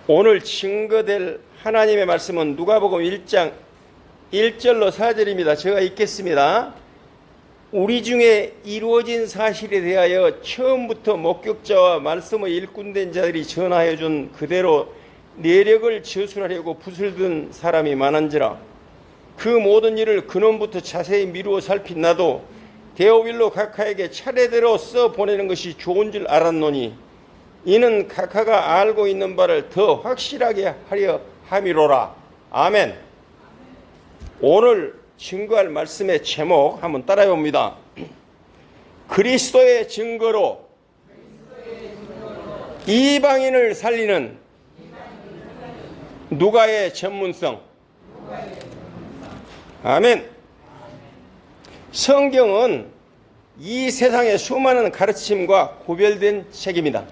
오늘 증거될 하나님의 말씀은 누가복음 1장 1절로 4절입니다. 제가 읽겠습니다. 우리 중에 이루어진 사실에 대하여 처음부터 목격자와 말씀의 일꾼된 자들이 전하여 준 그대로 내력을 저술하려고 붓을 든 사람이 많은지라. 그 모든 일을 근원부터 자세히 미루어 살핀 나도 데오빌로 각하에게 차례대로 써 보내는 것이 좋은 줄 알았노니 이는 각하가 알고 있는 바를 더 확실하게 하려 함이로라. 아멘. 오늘 증거할 말씀의 제목 한번 따라해 봅니다. 그리스도의 증거로 이방인을 살리는 누가의 전문성. 아멘. 성경은 이 세상의 수많은 가르침과 구별된 책입니다.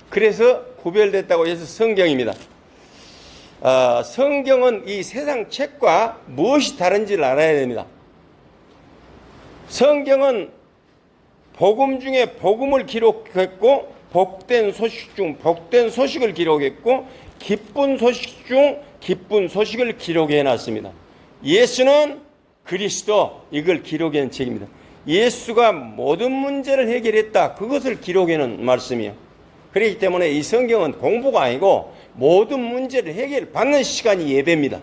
그래서 구별됐다고 해서 성경입니다. 성경은 이 세상 책과 무엇이 다른지를 알아야 됩니다. 성경은 복음 중에 복음을 기록했고, 복된 소식 중 복된 소식을 기록했고, 기쁜 소식 중 기쁜 소식을 기록해 놨습니다. 예수는 그리스도, 이걸 기록해 놓은 책입니다. 예수가 모든 문제를 해결했다, 그것을 기록해 놓은 말씀이에요. 그렇기 때문에 이 성경은 공부가 아니고 모든 문제를 해결받는 시간이 예배입니다.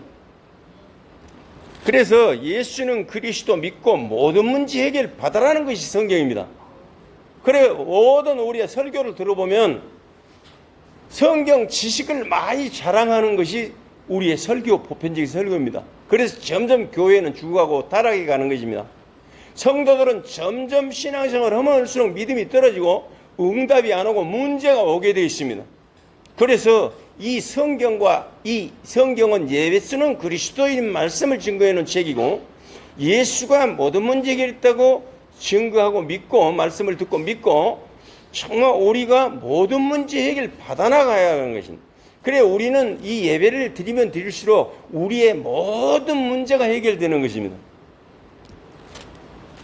그래서 예수는 그리스도 믿고 모든 문제 해결받으라는 것이 성경입니다. 그래 모든 우리의 설교를 들어보면 성경 지식을 많이 자랑하는 것이 우리의 설교, 보편적인 설교입니다. 그래서 점점 교회는 죽어가고 타락해 가는 것입니다. 성도들은 점점 신앙생활을 하면 할수록 믿음이 떨어지고 응답이 안 오고 문제가 오게 되어 있습니다. 그래서 이 성경은 예수는 그리스도인 말씀을 증거해 놓은 책이고, 예수가 모든 문제 해결했다고 증거하고 믿고, 말씀을 듣고 믿고, 정말 우리가 모든 문제 해결 받아나가야 하는 것입니다. 그래 우리는 이 예배를 드리면 드릴수록 우리의 모든 문제가 해결되는 것입니다.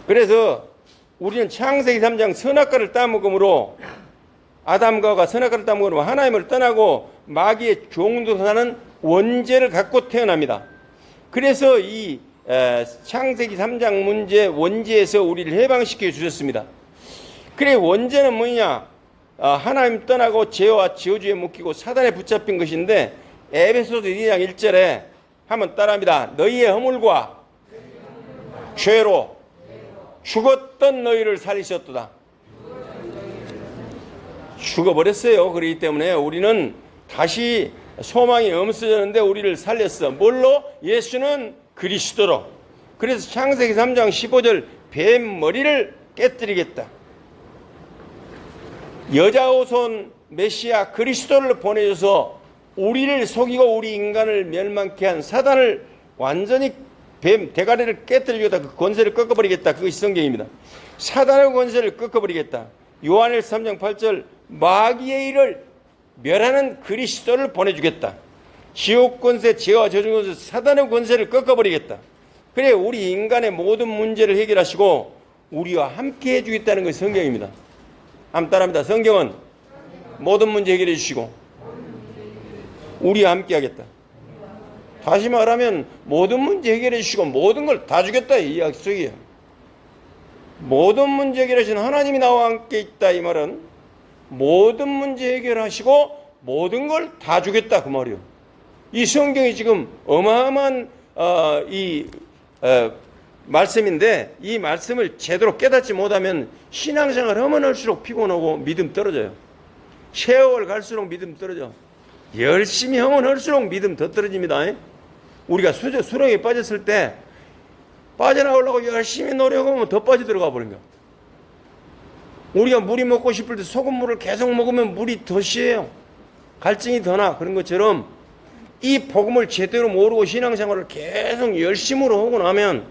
그래서 우리는 창세기 3장 선악과를 따먹음으로, 아담과 선악과를 따먹음으로 하나님을 떠나고 마귀의 종으로 사는 원죄를 갖고 태어납니다. 그래서 이 창세기 3장 문제 원죄에서 우리를 해방시켜 주셨습니다. 그래 원죄는 뭐냐? 하나님 떠나고 죄와 저주에 묶이고 사단에 붙잡힌 것인데, 에베소서 2장 1절에 한번 따라합니다. 너희의 허물과 죄로 죽었던 너희를 살리셨도다. 죽어버렸어요. 그렇기 때문에 우리는 다시 소망이 없어졌는데 우리를 살렸어. 뭘로? 예수는 그리스도로. 그래서 창세기 3장 15절 뱀 머리를 깨뜨리겠다. 여자오손 메시아 그리스도를 보내줘서 우리를 속이고 우리 인간을 멸망케 한 사단을 완전히 뱀 대가리를 깨뜨리겠다. 그 권세를 꺾어버리겠다. 그것이 성경입니다. 사단의 권세를 꺾어버리겠다. 요한일서 3장 8절 마귀의 일을 멸하는 그리스도를 보내주겠다. 지옥 권세, 죄와 저주 권세, 사단의 권세를 꺾어버리겠다. 그래 우리 인간의 모든 문제를 해결하시고 우리와 함께 해주겠다는 것이 성경입니다. 한번 따라합니다. 성경은 모든 문제 해결해 주시고 우리와 함께 하겠다. 다시 말하면 모든 문제 해결해 주시고 모든 걸 다 주겠다, 이 약속이에요. 모든 문제 해결하시는 하나님이 나와 함께 있다, 이 말은 모든 문제 해결하시고 모든 걸 다 주겠다, 그 말이에요. 이 성경이 지금 어마어마한 말씀인데, 이 말씀을 제대로 깨닫지 못하면 신앙생활 하면 할수록 피곤하고 믿음 떨어져요. 세월 갈수록 믿음 떨어져. 열심히 하면 할수록 믿음 더 떨어집니다. 우리가 수렁에 빠졌을 때 빠져나오려고 열심히 노력하면 더 빠져들어가 버린 거야. 우리가 물이 먹고 싶을 때 소금물을 계속 먹으면 물이 더 씨해요. 갈증이 더 나. 그런 것처럼 이 복음을 제대로 모르고 신앙생활을 계속 열심으로 하고 나면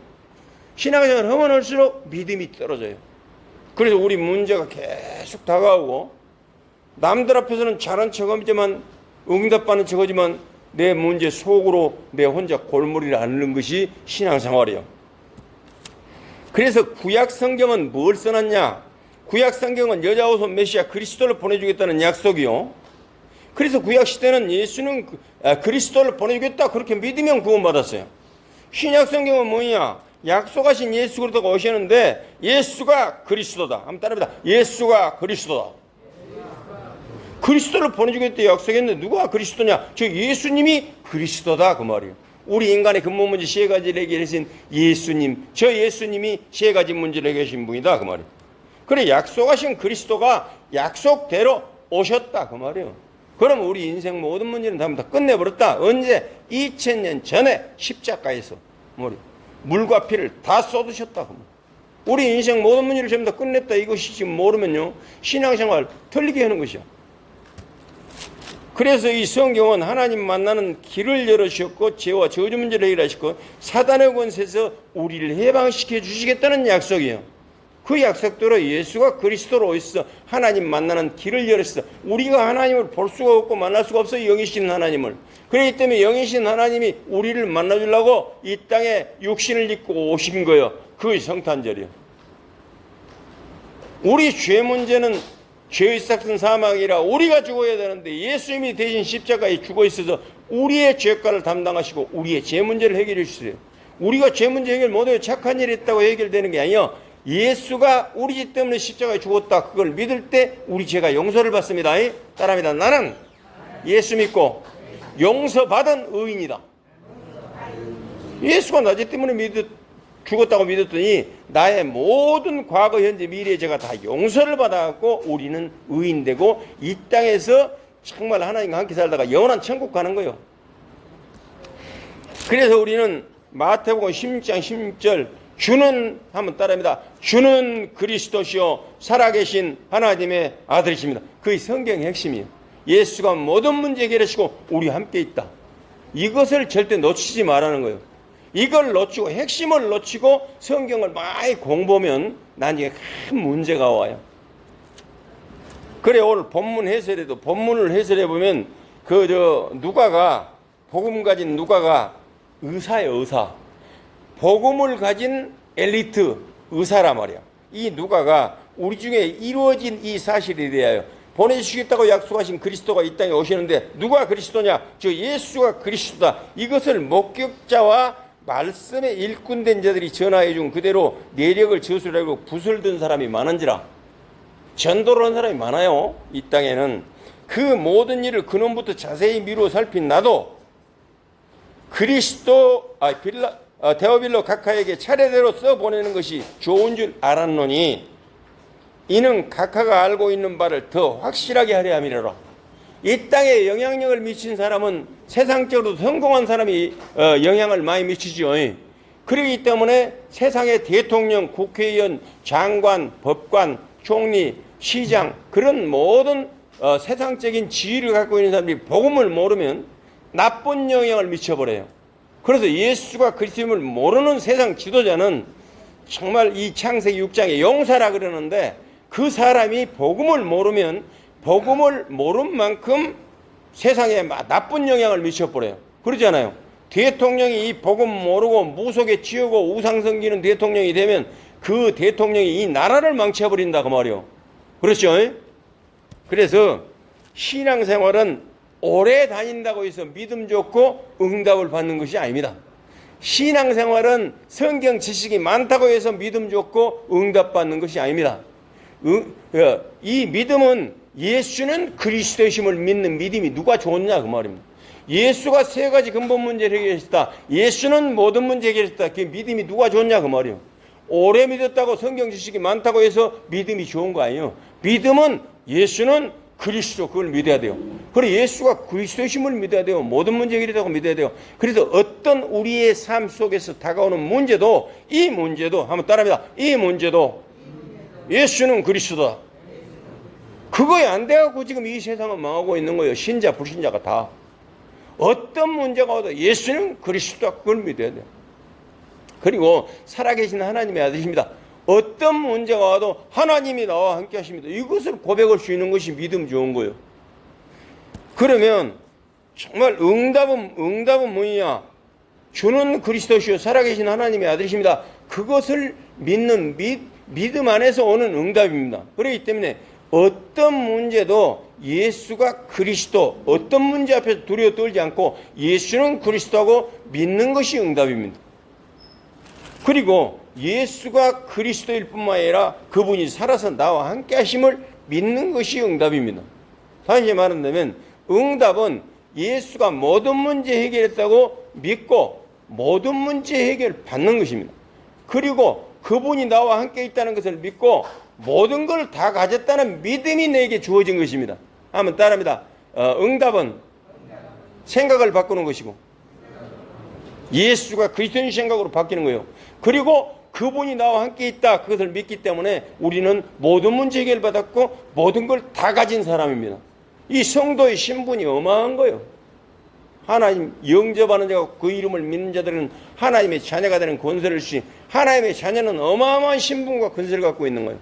신앙생활을 하면 할수록 믿음이 떨어져요. 그래서 우리 문제가 계속 다가오고 남들 앞에서는 잘한 척하지만 응답받는 척하지만 내 문제 속으로 내 혼자 골머리를 앓는 것이 신앙생활이에요. 그래서 구약 성경은 뭘 써놨냐? 구약 성경은 여자오손 메시아 그리스도를 보내주겠다는 약속이요. 그래서 구약 시대는 예수는 그리스도를 보내주겠다 그렇게 믿으면 구원받았어요. 신약 성경은 뭐냐? 약속하신 예수 그리스도가 오셨는데 예수가 그리스도다. 한번 따라합니다. 예수가 그리스도다. 그리스도를 보내주겠다 약속했는데 누가 그리스도냐? 저 예수님이 그리스도다 그 말이에요. 우리 인간의 근본 문제 세 가지를 해결하신 예수님, 저 예수님이 세 가지 문제를 해결하신 분이다 그 말이에요. 그래 약속하신 그리스도가 약속대로 오셨다 그 말이에요. 그럼 우리 인생 모든 문제는 다 끝내버렸다. 언제? 2000년 전에 십자가에서 물과 피를 다 쏟으셨다. 우리 인생 모든 문제를 전부 다 끝냈다. 이것이 지금 모르면요 신앙생활 틀리게 하는 것이야. 그래서 이 성경은 하나님 만나는 길을 열어주셨고 죄와 저주 문제를 해결하시고 사단의 권세에서 우리를 해방시켜 주시겠다는 약속이에요. 그 약속대로 예수가 그리스도로 오셔서 하나님 만나는 길을 열었어. 우리가 하나님을 볼 수가 없고 만날 수가 없어요. 영이신 하나님을. 그렇기 때문에 영이신 하나님이 우리를 만나주려고 이 땅에 육신을 입고 오신 거예요. 그게 성탄절이에요. 우리 죄 문제는 죄의 삭은 사망이라 우리가 죽어야 되는데 예수님이 대신 십자가에 죽어 있어서 우리의 죄가를 담당하시고 우리의 죄 문제를 해결해 주세요. 우리가 죄 문제 해결 못해요. 착한 일이 있다고 해결되는 게 아니에요. 예수가 우리 죄 때문에 십자가에 죽었다. 그걸 믿을 때 우리 죄가 용서를 받습니다. 따라합니다. 나는 예수 믿고 용서받은 의인이다. 예수가 나 죄 때문에 죽었다고 믿었더니 나의 모든 과거, 현재, 미래의 죄가 다 용서를 받아갖고 우리는 의인되고 이 땅에서 정말 하나님과 함께 살다가 영원한 천국 가는 거예요. 그래서 우리는 마태복음 16장 16절 주는 한번 따라합니다. 주는 그리스도시요 살아계신 하나님의 아들이십니다. 그게 성경의 핵심이에요. 예수가 모든 문제 해결하시고 우리 함께 있다. 이것을 절대 놓치지 말라는 거예요. 이걸 놓치고 핵심을 놓치고 성경을 많이 공부하면 나중에 큰 문제가 와요. 그래 오늘 본문 해설에도 본문을 해설해 보면 누가가 복음 가진 누가가 의사예요. 의사. 복음을 가진 엘리트 의사란 말이야. 이 누가가 우리 중에 이루어진 이 사실에 대하여 보내주시겠다고 약속하신 그리스도가 이 땅에 오시는데 누가 그리스도냐? 저 예수가 그리스도다. 이것을 목격자와 말씀에 일꾼된 자들이 전하해 준 그대로 내력을 저술하고 붓을 든 사람이 많은지라. 전도를 한 사람이 많아요. 이 땅에는. 그 모든 일을 근원부터 자세히 미루어 살핀 나도 데오빌로 각하에게 차례대로 써보내는 것이 좋은 줄 알았노니 이는 각하가 알고 있는 바를 더 확실하게 하려 함이라. 이 땅에 영향력을 미친 사람은 세상적으로 성공한 사람이 영향을 많이 미치죠. 그렇기 때문에 세상의 대통령, 국회의원, 장관, 법관, 총리, 시장 그런 모든 세상적인 지위를 갖고 있는 사람들이 복음을 모르면 나쁜 영향을 미쳐버려요. 그래서 예수가 그리스도임을 모르는 세상 지도자는 정말 이 창세기 6장에 용사라 그러는데 그 사람이 복음을 모르면 복음을 모른 만큼 세상에 나쁜 영향을 미쳐버려요. 그러잖아요. 대통령이 이 복음 모르고 무속에 치우고 우상 섬기는 대통령이 되면 그 대통령이 이 나라를 망쳐버린다 그 말이에요. 그렇죠? 그래서 신앙생활은 오래 다닌다고 해서 믿음 좋고 응답을 받는 것이 아닙니다. 신앙생활은 성경 지식이 많다고 해서 믿음 좋고 응답 받는 것이 아닙니다. 이 믿음은 예수는 그리스도이심을 믿는 믿음이 누가 좋냐 그 말입니다. 예수가 세 가지 근본 문제를 해결했다. 예수는 모든 문제 해결했다. 그 믿음이 누가 좋냐 그 말이에요. 오래 믿었다고 성경 지식이 많다고 해서 믿음이 좋은 거 아니에요. 믿음은 예수는 그리스도 그걸 믿어야 돼요. 그래 예수가 그리스도이심을 믿어야 돼요. 모든 문제 해결했다고 믿어야 돼요. 그래서 어떤 우리의 삶 속에서 다가오는 문제도 이 문제도 한번 따라합니다. 이 문제도 예수는 그리스도다. 그거에 안 돼갖고 지금 이 세상은 망하고 있는 거예요. 신자 불신자가 다. 어떤 문제가 와도 예수는 그리스도다. 그걸 믿어야 돼요. 그리고 살아계신 하나님의 아들이십니다. 어떤 문제가 와도 하나님이 나와 함께 하십니다. 이것을 고백할 수 있는 것이 믿음 좋은 거예요. 그러면 정말 응답은 뭐냐? 주는 그리스도시요 살아계신 하나님의 아들이십니다. 그것을 믿는 믿음 안에서 오는 응답입니다. 그렇기 때문에 어떤 문제도 예수가 그리스도, 어떤 문제 앞에서 두려워 떨지 않고 예수는 그리스도하고 믿는 것이 응답입니다. 그리고 예수가 그리스도일 뿐만 아니라 그분이 살아서 나와 함께 하심을 믿는 것이 응답입니다. 다시 말한다면 응답은 예수가 모든 문제 해결했다고 믿고 모든 문제 해결 받는 것입니다. 그리고 그분이 나와 함께 있다는 것을 믿고 모든 걸 다 가졌다는 믿음이 내게 주어진 것입니다. 한번 따라합니다. 응답은 생각을 바꾸는 것이고 예수가 그리스도인 생각으로 바뀌는 거예요. 그리고 그분이 나와 함께 있다, 그것을 믿기 때문에 우리는 모든 문제 해결 받았고 모든 걸 다 가진 사람입니다. 이 성도의 신분이 어마어마한 거예요. 하나님 영접하는 자가 그 이름을 믿는 자들은 하나님의 자녀가 되는 권세를 주시. 하나님의 자녀는 어마어마한 신분과 권세를 갖고 있는 거예요.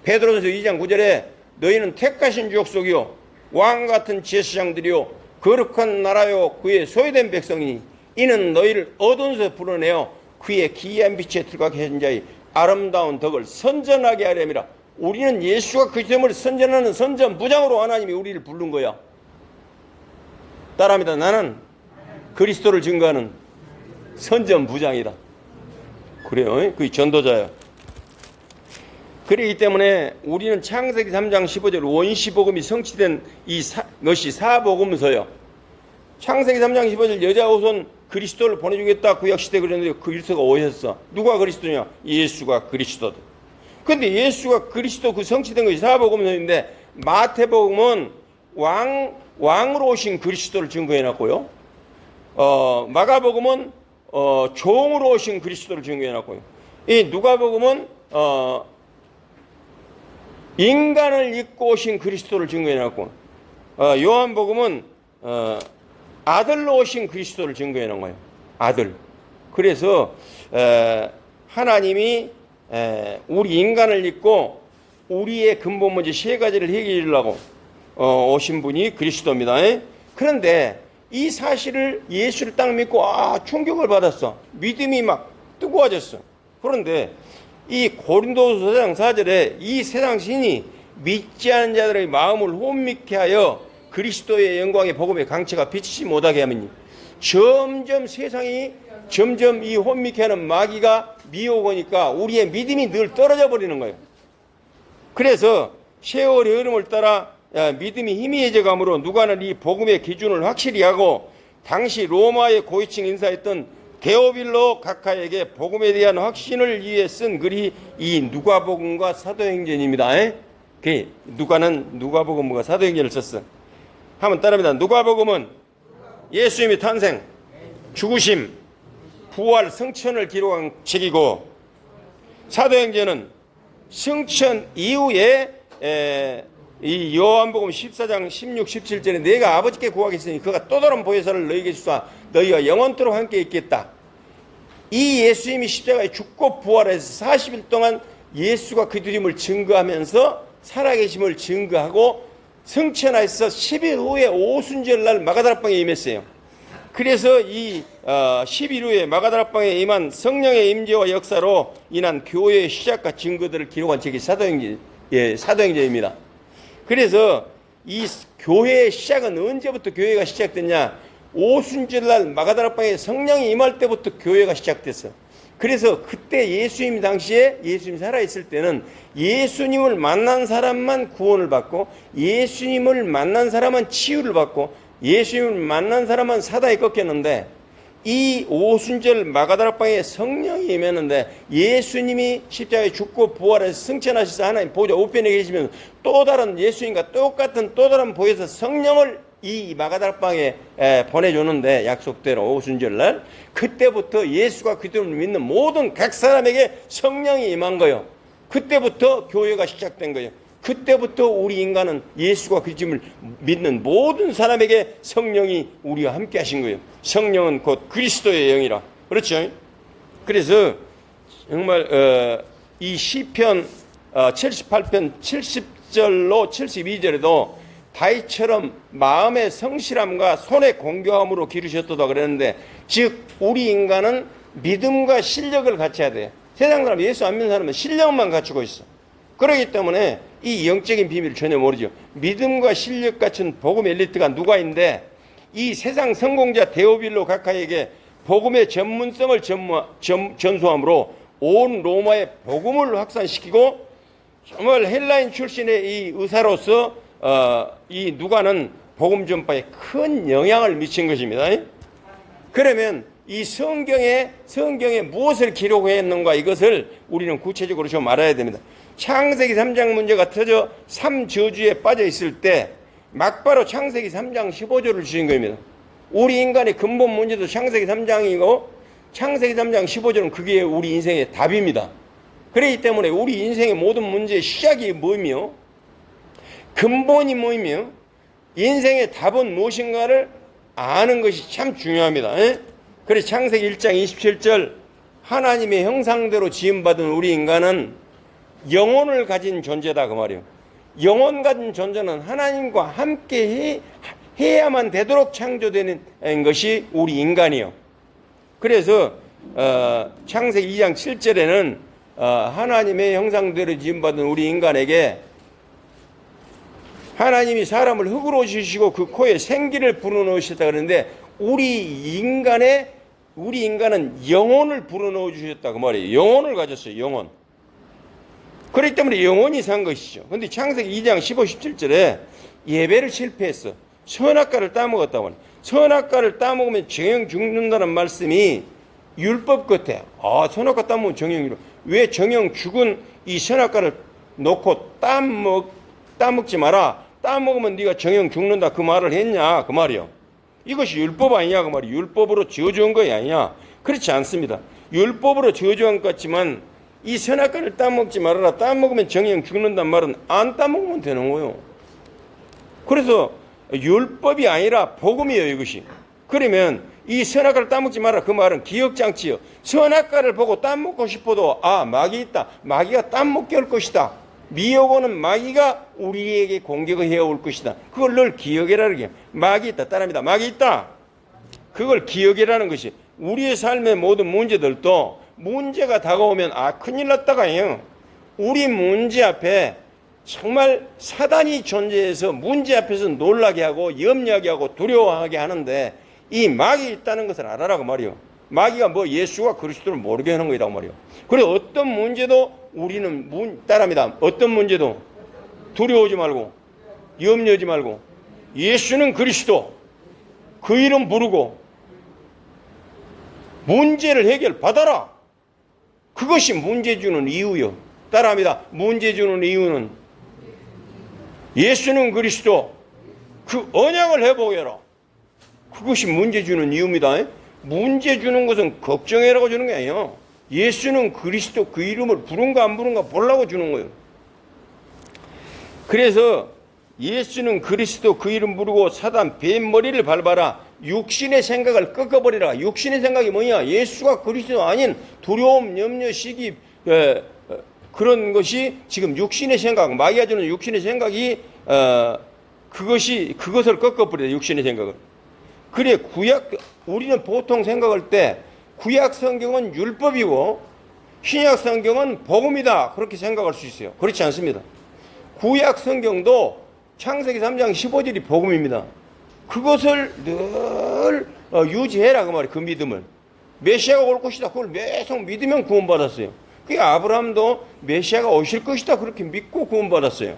베드로전서 2장 9절에 너희는 택하신 족속이요 왕같은 제사장들이요 거룩한 나라요 그의 소유된 백성이니 이는 너희를 어둠에서 불어내어 그의 기이한 빛에 들어가게 한 자의 아름다운 덕을 선전하게 하려니라. 우리는 예수가 그리스도를 선전하는 선전부장으로 하나님이 우리를 부른 거야. 따라합니다. 나는 그리스도를 증거하는 선전부장이다. 그래요. 그 전도자야. 그렇기 때문에 우리는 창세기 3장 15절 원시복음이 성취된 것이 사복음서요. 창세기 3장 15절 여자 후손 그리스도를 보내주겠다 구약시대 그랬는데 그리스도가 오셨어. 누가 그리스도냐? 예수가 그리스도다. 근데 예수가 그리스도 그 성취된 것이 사복음서인데 마태복음은 왕으로 오신 그리스도를 증거해놨고요. 마가복음은 종으로 오신 그리스도를 증거해놨고요. 이 누가복음은 인간을 입고 오신 그리스도를 증거해놨고 요한복음은 아들로 오신 그리스도를 증거해놓은 거예요. 아들. 그래서 하나님이 우리 인간을 입고 우리의 근본 문제 세 가지를 해결하려고 오신 분이 그리스도입니다. 그런데 이 사실을 예수를 딱 믿고 충격을 받았어. 믿음이 막 뜨거워졌어. 그런데 이 고린도후서 4장 4절에 이 세상 신이 믿지 않은 자들의 마음을 혼미케 하여 그리스도의 영광의 복음의 강체가 비치지 못하게 하면 점점 세상이 점점 이 혼미케 하는 마귀가 미혹하니까 우리의 믿음이 늘 떨어져 버리는 거예요. 그래서 세월의 흐름을 따라 믿음이 희미해져 가므로 누가는 이 복음의 기준을 확실히 하고 당시 로마의 고위층 인사였던 데오빌로 각하에게 복음에 대한 확신을 위해 쓴 글이 이 누가복음과 사도행전입니다. 누가는 누가복음과 사도행전을 썼어. 한번 따라합니다. 누가복음은 예수님의 탄생, 죽으심, 부활, 승천을 기록한 책이고 사도행전은 승천 이후에 이 요한복음 14장 16, 17절에 내가 아버지께 구하겠으니 그가 또 다른 보혜사를 너희에게 주사 너희가 영원토록 함께 있겠다. 이 예수님이 십자가에 죽고 부활해서 40일 동안 예수가 그리스도임을 증거하면서 살아계심을 증거하고 승천하여서 10일 후에 오순절날 마가다락방에 임했어요. 그래서 이 10일 후에 마가다락방에 임한 성령의 임재와 역사로 인한 교회의 시작과 증거들을 기록한 책이 사도행전입니다. 그래서 이 교회의 시작은 언제부터 교회가 시작됐냐? 오순절날 마가다락방에 성령이 임할 때부터 교회가 시작됐어요. 그래서 그때 예수님 당시에 예수님이 살아있을 때는 예수님을 만난 사람만 구원을 받고 예수님을 만난 사람은 치유를 받고 예수님을 만난 사람은 사단에 꺾였는데 이 오순절 마가다락방에 성령이 임했는데 예수님이 십자가에 죽고 부활해서 승천하셔서 하나님 보좌 우편에 계시면 또 다른 예수님과 똑같은 또 다른 보혜사 성령을 이 마가다락방에 보내주는데 약속대로 오순절날 그때부터 예수가 그리스도를 믿는 모든 각 사람에게 성령이 임한 거예요. 그때부터 교회가 시작된 거예요. 그때부터 우리 인간은 예수가 그리스도를 믿는 모든 사람에게 성령이 우리와 함께 하신 거예요. 성령은 곧 그리스도의 영이라. 그렇죠? 그래서 정말 이 시편 78편 70절로 72절에도 다윗처럼 마음의 성실함과 손의 공교함으로 기르셨도다 그랬는데 즉 우리 인간은 믿음과 실력을 갖춰야 돼요. 세상 사람 예수 안 믿는 사람은 실력만 갖추고 있어. 그렇기 때문에 이 영적인 비밀을 전혀 모르죠. 믿음과 실력 갖춘 복음 엘리트가 누가 있는데 이 세상 성공자 데오빌로 각하에게 복음의 전문성을 전수함으로 온 로마의 복음을 확산시키고 정말 헬라인 출신의 이 의사로서 이 누가는 복음 전파에 큰 영향을 미친 것입니다. 그러면 이 성경에 무엇을 기록했는가 이것을 우리는 구체적으로 좀 알아야 됩니다. 창세기 3장 문제가 터져 3저주에 빠져 있을 때 막바로 창세기 3장 15절을 주신 겁니다. 우리 인간의 근본 문제도 창세기 3장이고 창세기 3장 15절은 그게 우리 인생의 답입니다. 그렇기 때문에 우리 인생의 모든 문제의 시작이 뭐이며 근본이 뭐이며 인생의 답은 무엇인가를 아는 것이 참 중요합니다. 그래서 창세기 1장 27절 하나님의 형상대로 지음받은 우리 인간은 영혼을 가진 존재다 그 말이에요. 영혼 가진 존재는 하나님과 함께 해야만 되도록 창조되는 것이 우리 인간이요. 그래서 창세기 2장 7절에는 하나님의 형상대로 지음받은 우리 인간에게 하나님이 사람을 흙으로 지으시고 그 코에 생기를 불어넣으셨다 그러는데 우리 인간은 영혼을 불어넣어 주셨다 그 말이에요. 영혼을 가졌어요. 영혼. 그렇기 때문에 영혼이 산 것이죠. 그런데 창세기 2장 15, 17절에 예배를 실패했어. 선악과를 따먹었다고 하는. 선악과를 따먹으면 정령 죽는다는 말씀이 율법 같아. 선악과 따먹으면 정령이로. 왜 정령 죽은 이 선악과를 놓고 따먹지 마라. 따먹으면 네가 정령 죽는다 그 말을 했냐 그 말이요. 이것이 율법 아니냐 그 말이에요. 율법으로 저주한 것이 아니냐. 그렇지 않습니다. 율법으로 저주한 것 같지만 이 선악과를 따먹지 말아라. 따먹으면 정령 죽는단 말은 안 따먹으면 되는 거예요. 그래서 율법이 아니라 복음이에요 이것이. 그러면 이 선악과를 따먹지 마라 그 말은 기억장치요. 선악과를 보고 따먹고 싶어도 마귀 있다. 마귀가 따먹게 할 것이다. 미혹 오는 마귀가 우리에게 공격을 해올 것이다. 그걸 늘 기억이라는 게 마귀 있다. 따라합니다. 마귀 있다. 그걸 기억이라는 것이 우리의 삶의 모든 문제들도 문제가 다가오면 큰일 났다가요. 우리 문제 앞에 정말 사단이 존재해서 문제 앞에서 놀라게 하고 염려하게 하고 두려워하게 하는데 이 마귀 있다는 것을 알아라고 말이요. 마귀가 예수가 그리스도를 모르게 하는 거라고 말이요. 그리고 어떤 문제도 우리는 따라합니다. 어떤 문제도 두려워하지 말고 염려하지 말고 예수는 그리스도 그 이름 부르고 문제를 해결받아라. 그것이 문제 주는 이유요. 따라합니다. 문제 주는 이유는 예수는 그리스도 그 언약을 회복해라. 그것이 문제 주는 이유입니다. 문제 주는 것은 걱정해라고 주는 게 아니에요. 예수는 그리스도 그 이름을 부른가 안 부른가 보려고 주는 거예요. 그래서 예수는 그리스도 그 이름 부르고 사단 뱀머리를 밟아라. 육신의 생각을 꺾어버리라. 육신의 생각이 뭐냐? 예수가 그리스도 아닌 두려움, 염려, 시기 그런 것이 지금 육신의 생각, 마귀가 주는 육신의 생각이 그것을 꺾어버리라. 육신의 생각을. 그래 우리는 보통 생각할 때 구약 성경은 율법이고 신약 성경은 복음이다. 그렇게 생각할 수 있어요. 그렇지 않습니다. 구약 성경도 창세기 3장 15절이 복음입니다. 그것을 늘 유지해라 그 말이에요. 그 믿음을. 메시아가 올 것이다. 그걸 계속 믿으면 구원받았어요. 그게 아브라함도 메시아가 오실 것이다. 그렇게 믿고 구원받았어요.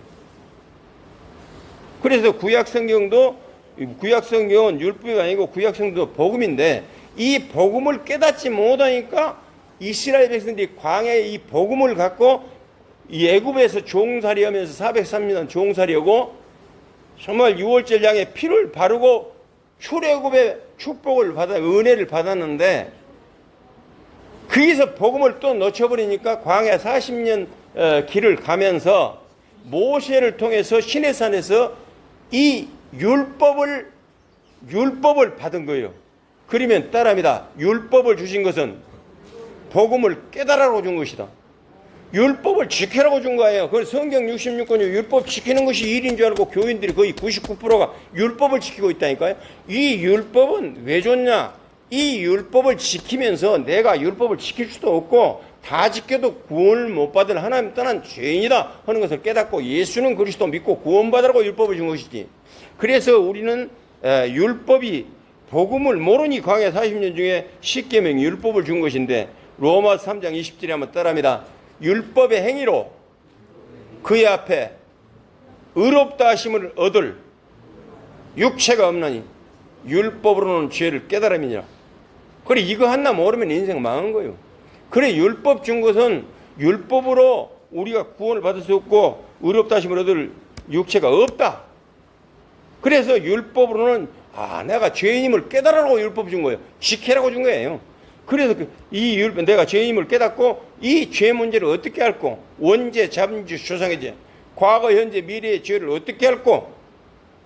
그래서 구약 성경은 율법이 아니고 구약 성경도 복음인데 이 복음을 깨닫지 못하니까 이스라엘 백성들이 광야에 이 복음을 갖고 이 애굽에서 종살이하면서 403년 종살이하고 정말 6월절 양에 피를 바르고 출애굽의 축복을 은혜를 받았는데 거기서 복음을 또 놓쳐버리니까 광야 40년 길을 가면서 모세를 통해서 시내산에서 이 율법을 받은 거예요. 그러면 따라합니다. 율법을 주신 것은 복음을 깨달으라고 준 것이다. 율법을 지키라고 준 거예요. 그래서 성경 66권이 율법 지키는 것이 일인 줄 알고 교인들이 거의 99%가 율법을 지키고 있다니까요. 이 율법은 왜 줬냐? 이 율법을 지키면서 내가 율법을 지킬 수도 없고 다 지켜도 구원을 못 받을 하나님 떠난 죄인이다 하는 것을 깨닫고 예수는 그리스도 믿고 구원받으라고 율법을 준 것이지. 그래서 우리는 율법이 복음을 모르니 광야 40년 중에 십계명 율법을 준 것인데 로마서 3장 20절에 한번 따라합니다. 율법의 행위로 그의 앞에 의롭다 하심을 얻을 육체가 없나니 율법으로는 죄를 깨달음이니라. 그래 이거 하나 모르면 인생 망한 거예요. 그래 율법 준 것은 율법으로 우리가 구원을 받을 수 없고 의롭다 하심을 얻을 육체가 없다. 그래서 율법으로는 내가 죄인임을 깨달으라고 율법 준 거예요. 지키라고 준 거예요. 그래서 이 율법 내가 죄인임을 깨닫고 이 죄 문제를 어떻게 할고 원죄, 잠재, 조상의 죄, 과거, 현재, 미래의 죄를 어떻게 할고.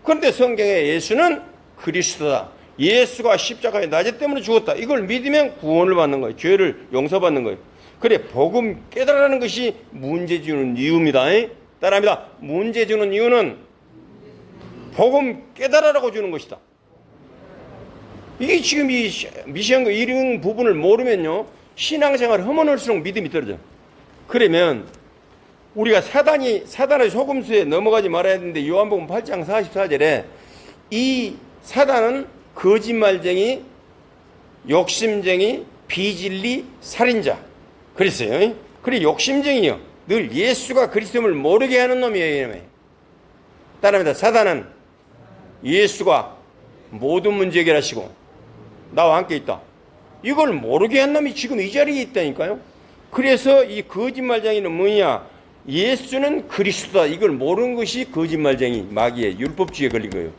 그런데 성경에 예수는 그리스도다. 예수가 십자가에 나제 때문에 죽었다. 이걸 믿으면 구원을 받는 거예요. 죄를 용서받는 거예요. 그래 복음 깨달으라는 것이 문제 주는 이유입니다. 따라합니다. 문제 주는 이유는 복음 깨달으라고 주는 것이다. 이게 지금 이 미시한거 이런 부분을 모르면요 신앙생활을 허문할수록 믿음이 떨어져. 그러면 우리가 사단의 속임수에 넘어가지 말아야 되는데 요한복음 8장 44절에 이 사단은 거짓말쟁이, 욕심쟁이, 비진리, 살인자 그랬어요. 그래 욕심쟁이요 늘 예수가 그리스도임을 모르게 하는 놈이에요. 따라합니다. 사단은 예수가 모든 문제 해결하시고 나와 함께 있다. 이걸 모르게 한 놈이 지금 이 자리에 있다니까요. 그래서 이 거짓말쟁이는 뭐냐? 예수는 그리스도다. 이걸 모르는 것이 거짓말쟁이, 마귀의 율법주의에 걸린 거예요.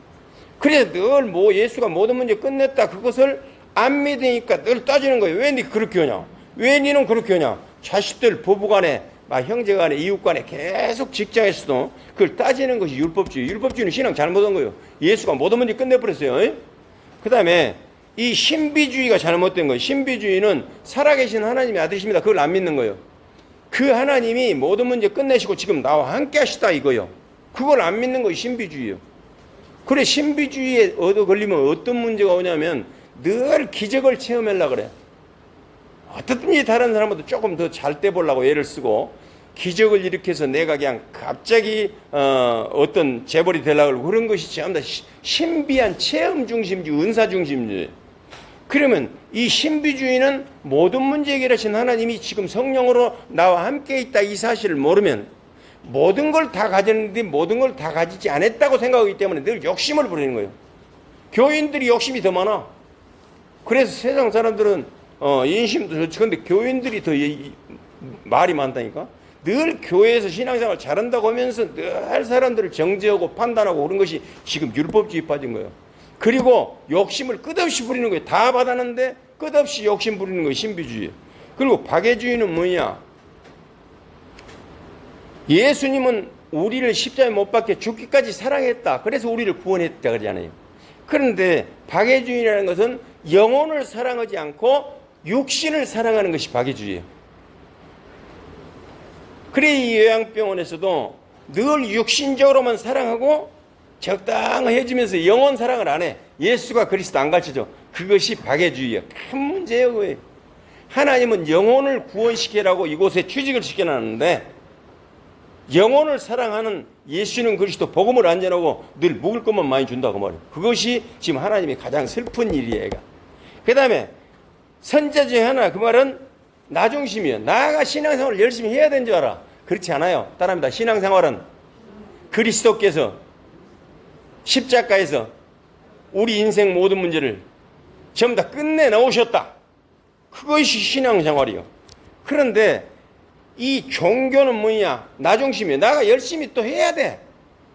그래서 늘 예수가 모든 문제 끝냈다. 그것을 안 믿으니까 늘 따지는 거예요. 왜 니 그렇게 하냐? 왜 니는 그렇게 하냐? 자식들, 부부간에, 형제간에, 이웃간에 계속 직장에서도 그걸 따지는 것이 율법주의. 율법주의는 신앙 잘못한 거예요. 예수가 모든 문제 끝내버렸어요. 그 다음에 이 신비주의가 잘못된 거예요. 신비주의는 살아계신 하나님의 아들이십니다. 그걸 안 믿는 거예요. 그 하나님이 모든 문제 끝내시고 지금 나와 함께 하시다 이거요. 그걸 안 믿는 것이 신비주의예요. 그래 신비주의에 얻어 걸리면 어떤 문제가 오냐면 늘 기적을 체험하려고 그래. 어떻든지 다른 사람보다 조금 더 잘 떼보려고 애를 쓰고 기적을 일으켜서 내가 그냥 갑자기 어떤 재벌이 되려고 하고 그런 것이 전부 다 신비한 체험 중심주의, 은사 중심주의. 그러면 이 신비주의는 모든 문제 해결하신 하나님이 지금 성령으로 나와 함께 있다 이 사실을 모르면 모든 걸 다 가졌는데 모든 걸 다 가지지 않았다고 생각하기 때문에 늘 욕심을 부리는 거예요. 교인들이 욕심이 더 많아. 그래서 세상 사람들은 인심도 좋지. 근데 교인들이 더 말이 많다니까. 늘 교회에서 신앙생활 잘한다고 하면서 늘 사람들을 정죄하고 판단하고 그런 것이 지금 율법주의 빠진 거예요. 그리고 욕심을 끝없이 부리는 거예요. 다 받았는데 끝없이 욕심 부리는 거예요. 신비주의. 그리고 박애주의는 뭐냐? 예수님은 우리를 십자가에 못 박혀 죽기까지 사랑했다. 그래서 우리를 구원했다 그러잖아요. 그런데 박애주의라는 것은 영혼을 사랑하지 않고 육신을 사랑하는 것이 박애주의예요. 그래 이 요양병원에서도 늘 육신적으로만 사랑하고 적당해지면서 영혼 사랑을 안 해. 예수가 그리스도 안 가르쳐줘. 그것이 박애주의예요. 큰 문제예요. 그게. 하나님은 영혼을 구원시키라고 이곳에 취직을 시켜놨는데 영혼을 사랑하는 예수는 그리스도 복음을 안 전하고 늘 먹을 것만 많이 준다고 말이에요. 그것이 지금 하나님이 가장 슬픈 일이에요. 그 다음에 선자 중에 하나 그 말은 나 중심이에요. 나가 신앙생활을 열심히 해야 되는 줄 알아. 그렇지 않아요. 따라합니다. 신앙생활은 그리스도께서 십자가에서 우리 인생 모든 문제를 전부 다 끝내놓으셨다. 그것이 신앙생활이요. 그런데 이 종교는 뭐냐? 나 중심이에요. 나가 열심히 또 해야 돼.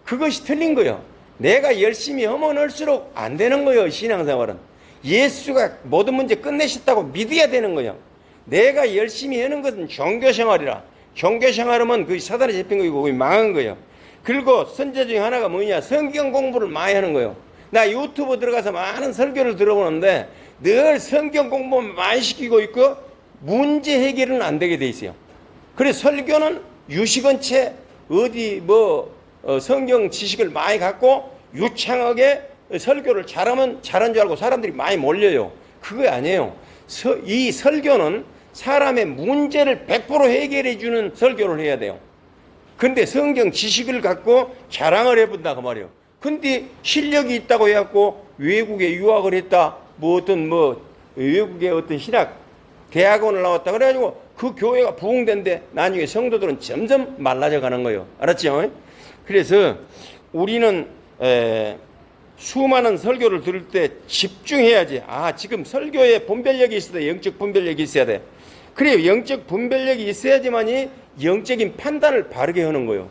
그것이 틀린 거예요. 내가 열심히 하면 할수록 안 되는 거예요. 신앙생활은. 예수가 모든 문제 끝내셨다고 믿어야 되는 거예요. 내가 열심히 하는 것은 종교생활이라. 종교생활하면 그게 사단에 잡힌 거고 그게 망한 거예요. 그리고 선제 중에 하나가 뭐냐? 성경 공부를 많이 하는 거예요. 나 유튜브 들어가서 많은 설교를 들어보는데 늘 성경 공부 많이 시키고 있고 문제 해결은 안 되게 돼 있어요. 그래서 설교는 유식한 채 어디 성경 지식을 많이 갖고 유창하게 설교를 잘하면 잘한 줄 알고 사람들이 많이 몰려요. 그거 아니에요. 이 설교는 사람의 문제를 100% 해결해 주는 설교를 해야 돼요. 근데 성경 지식을 갖고 자랑을 해본다 그 말이에요. 근데 실력이 있다고 해갖고 외국에 유학을 했다, 외국의 어떤 신학 대학원을 나왔다 그래가지고 그 교회가 부흥된데 나중에 성도들은 점점 말라져 가는 거예요. 알았죠? 그래서 우리는 수많은 설교를 들을 때 집중해야지. 지금 설교에 분별력이 있어야 돼. 영적 분별력이 있어야 돼. 그래요. 영적 분별력이 있어야지만이 영적인 판단을 바르게 하는 거예요.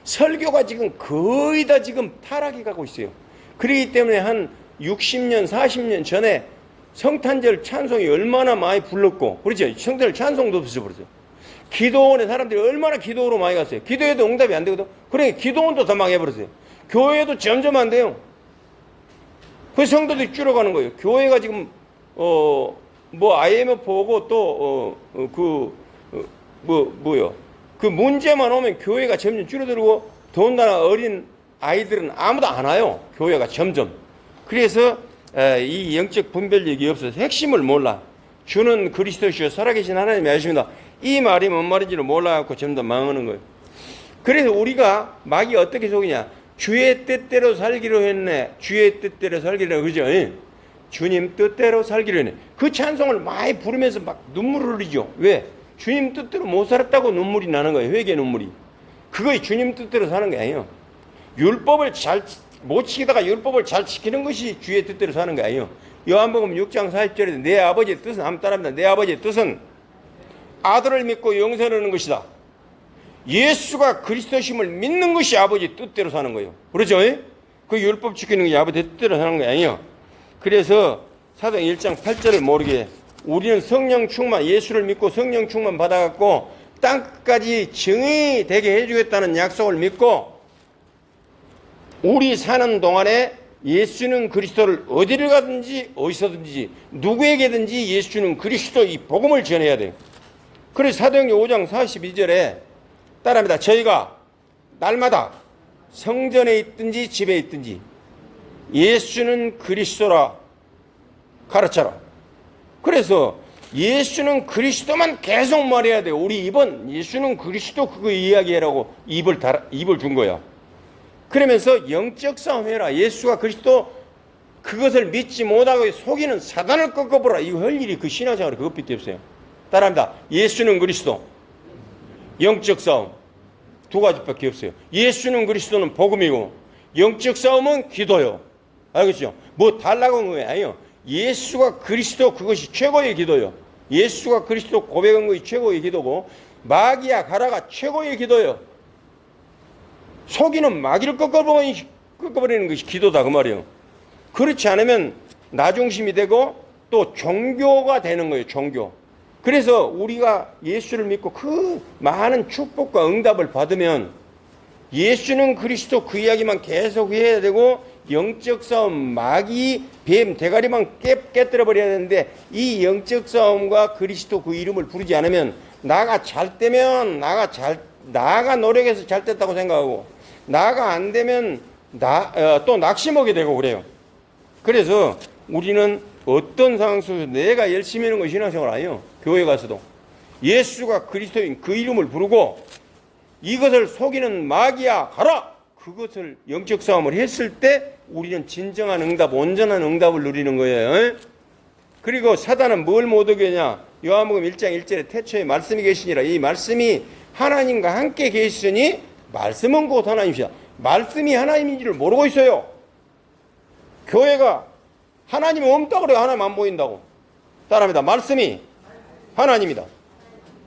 설교가 지금 거의 다 지금 타락해 가고 있어요. 그렇기 때문에 한 60년, 40년 전에 성탄절 찬송이 얼마나 많이 불렀고, 그렇죠? 성탄절 찬송도 없어버렸어요. 기도원에 사람들이 얼마나 기도로 많이 갔어요. 기도해도 응답이 안 되거든. 그러니까 기도원도 다 망해버렸어요. 교회도 점점 안 돼요. 그 성도들이 줄어가는 거예요. 교회가 지금 IMF 보고 또 그 문제만 오면 교회가 점점 줄어들고 더군다나 어린 아이들은 아무도 안 와요. 교회가 점점. 그래서 이 영적 분별력이 없어서 핵심을 몰라. 주는 그리스도시요 살아계신 하나님이 아십니다. 이 말이 뭔 말인지를 몰라갖고 점점 망하는 거예요. 그래서 우리가 마귀 어떻게 속이냐. 주의 뜻대로 살기로 했네. 주의 뜻대로 살기로 했네. 그죠? 주님 뜻대로 살기로 했네. 그 찬송을 많이 부르면서 막 눈물을 흘리죠. 왜? 주님 뜻대로 못 살았다고 눈물이 나는 거예요. 회개 눈물이. 그거 주님 뜻대로 사는 게 아니에요. 율법을 잘 못 지키다가 율법을 잘 지키는 것이 주의 뜻대로 사는 게 아니에요. 요한복음 6장 40절에 내 아버지의 뜻은 한번 따라합니다. 내 아버지의 뜻은 아들을 믿고 영생을 얻는 것이다. 예수가 그리스도심을 믿는 것이 아버지 뜻대로 사는 거예요. 그렇죠? 그 율법 지키는 게 아버지 뜻대로 사는 게 아니에요. 그래서 사도행 1장 8절을 모르게 우리는 성령 충만, 예수를 믿고 성령 충만 받아갖고 땅끝까지 증인이 되게 해주겠다는 약속을 믿고 우리 사는 동안에 예수는 그리스도를 어디를 가든지 어디서든지 누구에게든지 예수는 그리스도 이 복음을 전해야 돼요. 그래서 사도행전 5장 42절에 따라합니다. 저희가 날마다 성전에 있든지 집에 있든지 예수는 그리스도라 가르쳐라. 그래서 예수는 그리스도만 계속 말해야 돼요. 우리 입은 예수는 그리스도 그거 이야기하라고 입을 준 거야. 그러면서 영적 싸움 해라. 예수가 그리스도 그것을 믿지 못하고 속이는 사단을 꺾어보라. 이거 할 일이 그 신앙생활에 그것밖에 없어요. 따라합니다. 예수는 그리스도. 영적 싸움. 두 가지밖에 없어요. 예수는 그리스도는 복음이고 영적 싸움은 기도요. 알겠죠? 뭐 달라고 한 거 아니에요. 예수가 그리스도 그것이 최고의 기도요. 예수가 그리스도 고백한 것이 최고의 기도고 마귀야 가라가 최고의 기도요. 속이는 마귀를 꺾어버리는 것이 기도다 그 말이에요. 그렇지 않으면 나중심이 되고 또 종교가 되는 거예요. 종교. 그래서 우리가 예수를 믿고 그 많은 축복과 응답을 받으면 예수는 그리스도 그 이야기만 계속 해야 되고 영적 싸움 마귀 뱀 대가리만 깨뜨려 버려야 되는데 이 영적 싸움과 그리스도 그 이름을 부르지 않으면 나가 잘 되면 나가 노력해서 잘 됐다고 생각하고 나가 안 되면 또 낙심하게 되고 그래요. 그래서 우리는 어떤 상황 속에서 내가 열심히 하는 것이 신앙생활 아니에요. 교회 가서도 예수가 그리스도인 그 이름을 부르고 이것을 속이는 마귀야 가라. 그것을 영적 싸움을 했을 때 우리는 진정한 응답, 온전한 응답을 누리는 거예요. 그리고 사단은 뭘 못 얻겠냐. 요한복음 1장 1절에 태초에 말씀이 계시니라. 이 말씀이 하나님과 함께 계시니 말씀은 곧 하나님이시다. 말씀이 하나님인지를 모르고 있어요. 교회가 하나님이 없다고 그래요. 하나님 안 보인다고. 따라합니다. 말씀이 하나님이다.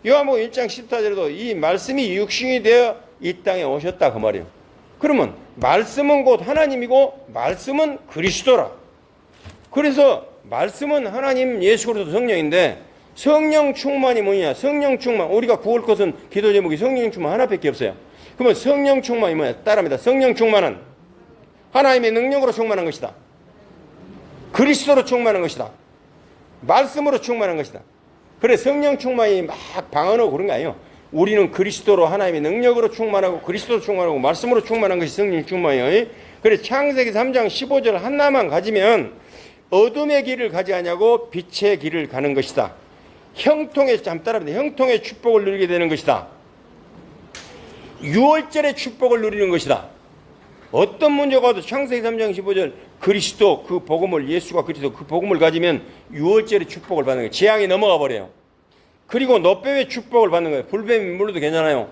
요한복음 1장 14절에도 이 말씀이 육신이 되어 이 땅에 오셨다 그 말이에요. 그러면 말씀은 곧 하나님이고 말씀은 그리스도라. 그래서 말씀은 하나님 예수 그리스도 성령인데 성령 충만이 뭐냐. 성령 충만. 우리가 구할 것은 기도 제목이 성령 충만 하나밖에 없어요. 그러면 성령 충만이 뭐냐. 따라합니다. 성령 충만은 하나님의 능력으로 충만한 것이다. 그리스도로 충만한 것이다. 말씀으로 충만한 것이다. 그래 성령 충만이 막 방언하고 그런 거 아니에요. 우리는 그리스도로 하나님의 능력으로 충만하고 그리스도로 충만하고 말씀으로 충만한 것이 성령 충만이에요. 그래 창세기 3장 15절 하나만 가지면 어둠의 길을 가지 않냐고 빛의 길을 가는 것이다. 형통의 참 따라합니다. 형통의 축복을 누리게 되는 것이다. 유월절의 축복을 누리는 것이다. 어떤 문제가 와도 창세기 3장 15절 그리스도 그 복음을 예수가 그리스도 그 복음을 가지면 유월절의 축복을 받는 거예요. 재앙이 넘어가 버려요. 그리고 노뱀의 축복을 받는 거예요. 불뱀이 물러도 괜찮아요.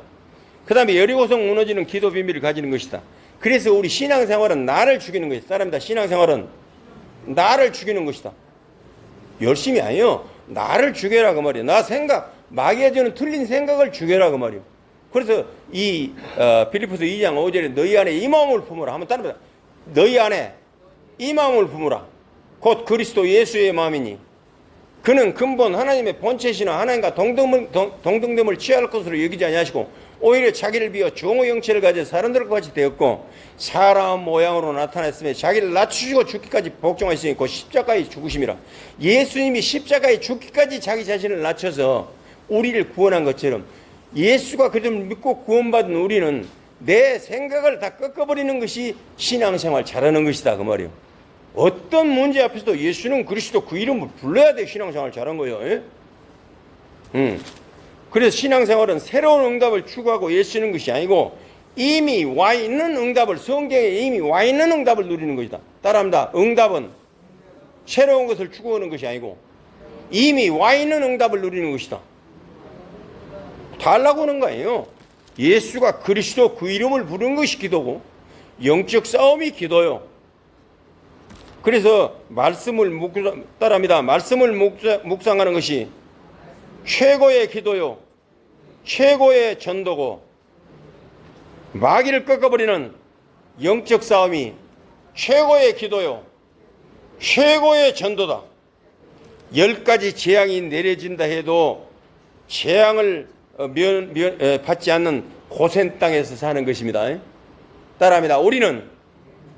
그 다음에 여리고성 무너지는 기도 비밀을 가지는 것이다. 그래서 우리 신앙생활은 나를 죽이는 것이다. 따라합니다. 신앙생활은 나를 죽이는 것이다. 열심히 아니요. 나를 죽여라 그 말이에요. 나 생각, 마귀가 주는 틀린 생각을 죽여라 그 말이에요. 그래서 이 빌립보서 2장 5절에 너희 안에 이 마음을 품으라 하면 따릅니다. 너희 안에 이 마음을 품으라. 곧 그리스도 예수의 마음이니 그는 근본 하나님의 본체시나 하나님과 동등됨을 취할 것으로 여기지 아니하시고 오히려 자기를 비워 종의 형체를 가져 사람들과 같이 되었고 사람 모양으로 나타났으며 자기를 낮추시고 죽기까지 복종하시니 곧 십자가에 죽으심이라. 예수님이 십자가에 죽기까지 자기 자신을 낮춰서 우리를 구원한 것처럼 예수가 그를 믿고 구원받은 우리는 내 생각을 다 꺾어버리는 것이 신앙생활 잘하는 것이다 그 말이에요. 어떤 문제 앞에서도 예수는 그리스도 그 이름을 불러야 돼. 신앙생활 잘한 거예요. 그래서 신앙생활은 새로운 응답을 추구하고 예수는 것이 아니고 이미 와 있는 응답을, 성경에 이미 와 있는 응답을 누리는 것이다. 따라합니다. 응답은 새로운 것을 추구하는 것이 아니고 이미 와 있는 응답을 누리는 것이다. 달라고 하는 거예요. 예수가 그리스도 그 이름을 부르는 것이 기도고 영적 싸움이 기도요. 그래서 따라합니다. 말씀을 묵상하는 것이 최고의 기도요, 최고의 전도고 마귀를 꺾어버리는 영적 싸움이 최고의 기도요, 최고의 전도다. 10가지 재앙이 내려진다 해도 재앙을 받지 않는 고센 땅에서 사는 것입니다. 따라합니다. 우리는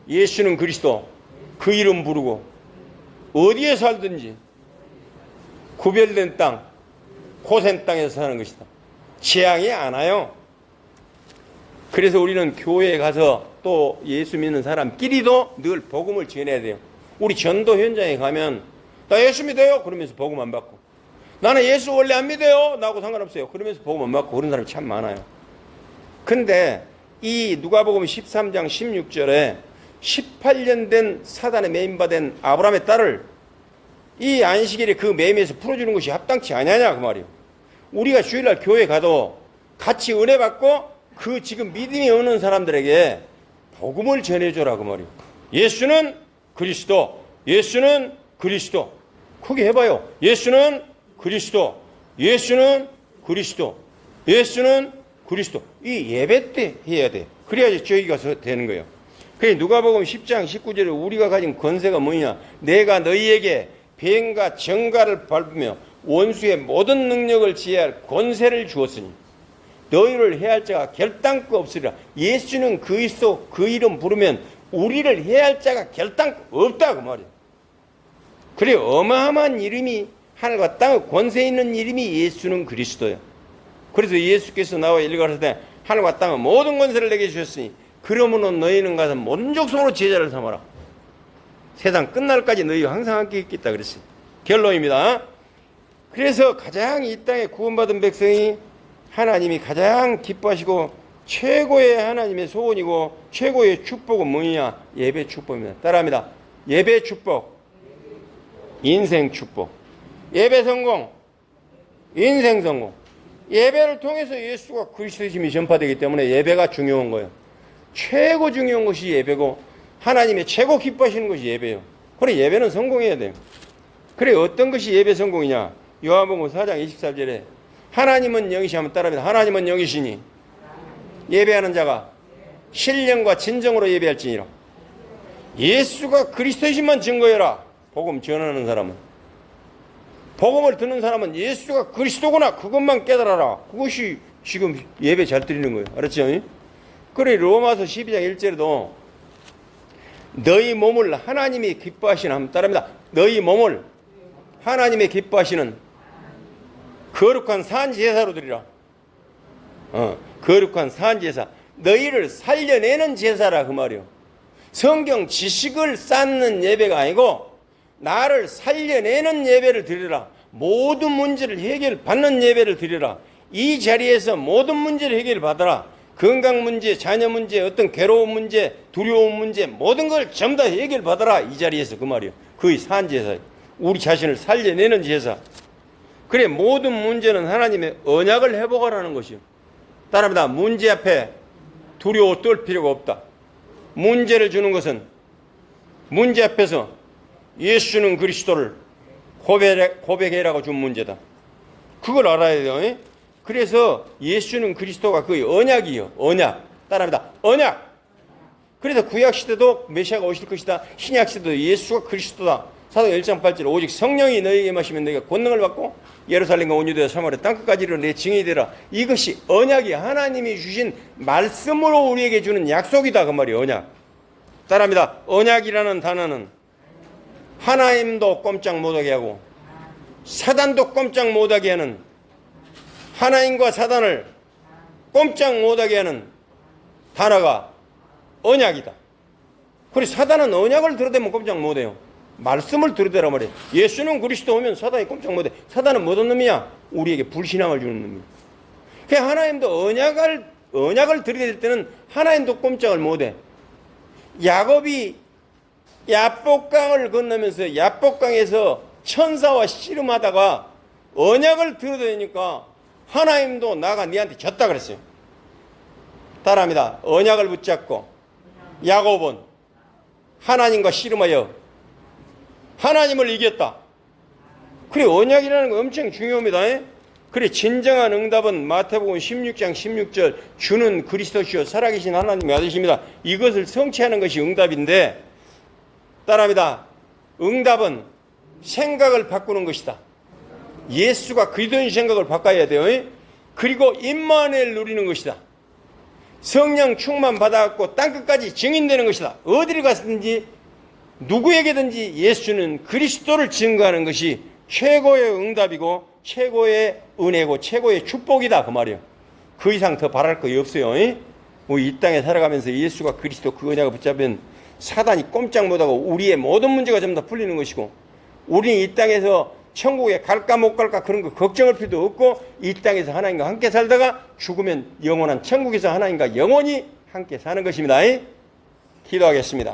예수는 그리스도 그 이름 부르고 어디에 살든지 구별된 땅, 고센 땅에서 사는 것이다. 재앙이 안 와요. 그래서 우리는 교회에 가서 또 예수 믿는 사람끼리도 늘 복음을 전해야 돼요. 우리 전도 현장에 가면 나 예수 믿어요 그러면서 복음 안 받고, 나는 예수 원래 안 믿어요 나하고 상관없어요 그러면서 복음 안 받고 그런 사람이 참 많아요. 근데 이 누가복음 13장 16절에 18년 된 사단의 매임받은 아브라함의 딸을 이 안식일에 그 매임에서 풀어주는 것이 합당치 않냐냐 그 말이에요. 우리가 주일날 교회 가도 같이 은혜 받고 그 지금 믿음이 없는 사람들에게 복음을 전해줘라 그 말이에요. 예수는 그리스도, 예수는 그리스도. 크게 해봐요. 예수는 그리스도, 예수는 그리스도, 예수는 그리스도. 이 예배 때 해야 돼. 그래야지 저희가 되는 거예요. 그래 누가복음 10장 19절에 우리가 가진 권세가 뭐냐? 내가 너희에게 뱀과 정갈을 밟으며 원수의 모든 능력을 지혜할 권세를 주었으니 너희를 해할 자가 결단코 없으리라. 예수는 그리스도 그 이름 부르면 우리를 해할 자가 결단코 없다 그 말이에요. 그래 어마어마한 이름이 하늘과 땅의 권세 있는 이름이 예수는 그리스도예요. 그래서 예수께서 나와 일가를 때 하늘과 땅의 모든 권세를 내게 주셨으니 그러므로 너희는 가서 모든 족속으로 제자를 삼아라. 세상 끝날까지 너희가 항상 함께 있겠다 그랬어요. 결론입니다. 그래서 가장 이 땅에 구원받은 백성이 하나님이 가장 기뻐하시고 최고의 하나님의 소원이고 최고의 축복은 뭐냐? 예배 축복입니다. 따라합니다. 예배 축복, 인생 축복. 예배 성공, 인생 성공. 예배를 통해서 예수가 그리스도심이 전파되기 때문에 예배가 중요한 거예요. 최고 중요한 것이 예배고 하나님의 최고 기뻐하시는 것이 예배예요. 그래 예배는 성공해야 돼요. 그래 어떤 것이 예배 성공이냐? 요한복음 4장 24절에 하나님은 영이시 하면 따라합니다. 하나님은 영이시니 예배하는 자가 신령과 진정으로 예배할지니라. 예수가 그리스도이심만 증거해라. 복음 전하는 사람은, 복음을 듣는 사람은 예수가 그리스도구나 그것만 깨달아라. 그것이 지금 예배 잘 드리는 거예요. 알았죠? 그래 로마서 12장 1절에도 너희 몸을 하나님이 기뻐하시는 하면 따릅니다. 너희 몸을 하나님이 기뻐하시는 거룩한 산제사로 드리라. 거룩한 산제사. 너희를 살려내는 제사라 그 말이요. 성경 지식을 쌓는 예배가 아니고 나를 살려내는 예배를 드리라. 모든 문제를 해결받는 예배를 드리라. 이 자리에서 모든 문제를 해결받아라. 건강 문제, 자녀 문제, 어떤 괴로운 문제, 두려운 문제, 모든 걸 전부 다 해결받아라. 이 자리에서 그 말이요. 거의 산제사. 우리 자신을 살려내는 제사. 그래, 모든 문제는 하나님의 언약을 회복하라는 것이요. 따라합니다. 문제 앞에 두려워 떨 필요가 없다. 문제를 주는 것은 문제 앞에서 예수는 그리스도를 고백해라고 준 문제다. 그걸 알아야 돼요. 그래서 예수는 그리스도가 그 언약이요. 언약. 따라합니다. 언약. 그래서 구약시대도 메시아가 오실 것이다. 신약시대도 예수가 그리스도다. 사도행 1장 8절 오직 성령이 너희에게 임하시면 너희가 권능을 받고 예루살렘과 온 유대와 사마리아 땅끝까지 이르러 내 증인이 되라. 이것이 언약이 하나님이 주신 말씀으로 우리에게 주는 약속이다. 그 말이에요. 언약. 따라합니다. 언약이라는 단어는 하나님도 꼼짝 못하게 하고 사단도 꼼짝 못하게 하는, 하나님과 사단을 꼼짝 못하게 하는 단어가 언약이다. 그리고 사단은 언약을 들어대면 꼼짝 못해요. 말씀을 들어대란 말이에요. 예수는 그리스도 오면 사단이 꼼짝 못해. 사단은 어떤 놈이야? 우리에게 불신앙을 주는 놈이야. 그러니까 하나님도 언약을 들이댈 때는 하나님도 꼼짝을 못해. 야곱이 야복강을 건너면서 야복강에서 천사와 씨름하다가 언약을 들어대니까 하나님도 나가 니한테 졌다 그랬어요. 따라합니다. 언약을 붙잡고 야곱은 하나님과 씨름하여 하나님을 이겼다. 그래, 언약이라는 거 엄청 중요합니다. 그래, 진정한 응답은 마태복음 16장 16절 주는 그리스도시요 살아계신 하나님의 아들이십니다. 이것을 성취하는 것이 응답인데, 따라합니다. 응답은 생각을 바꾸는 것이다. 예수가 그리스도인 생각을 바꿔야 돼요. 그리고 임마누엘 누리는 것이다. 성령 충만 받아갖고 땅끝까지 증인되는 것이다. 어디를 갔든지 누구에게든지 예수는 그리스도를 증거하는 것이 최고의 응답이고 최고의 은혜고 최고의 축복이다. 그 말이에요. 그 이상 더 바랄 거 없어요. 이 땅에 살아가면서 예수가 그리스도 그 언약을 붙잡으면 사단이 꼼짝 못하고 우리의 모든 문제가 전부 다 풀리는 것이고, 우리는 이 땅에서 천국에 갈까 못 갈까 그런 거 걱정할 필요도 없고, 이 땅에서 하나님과 함께 살다가 죽으면 영원한 천국에서 하나님과 영원히 함께 사는 것입니다. 기도하겠습니다.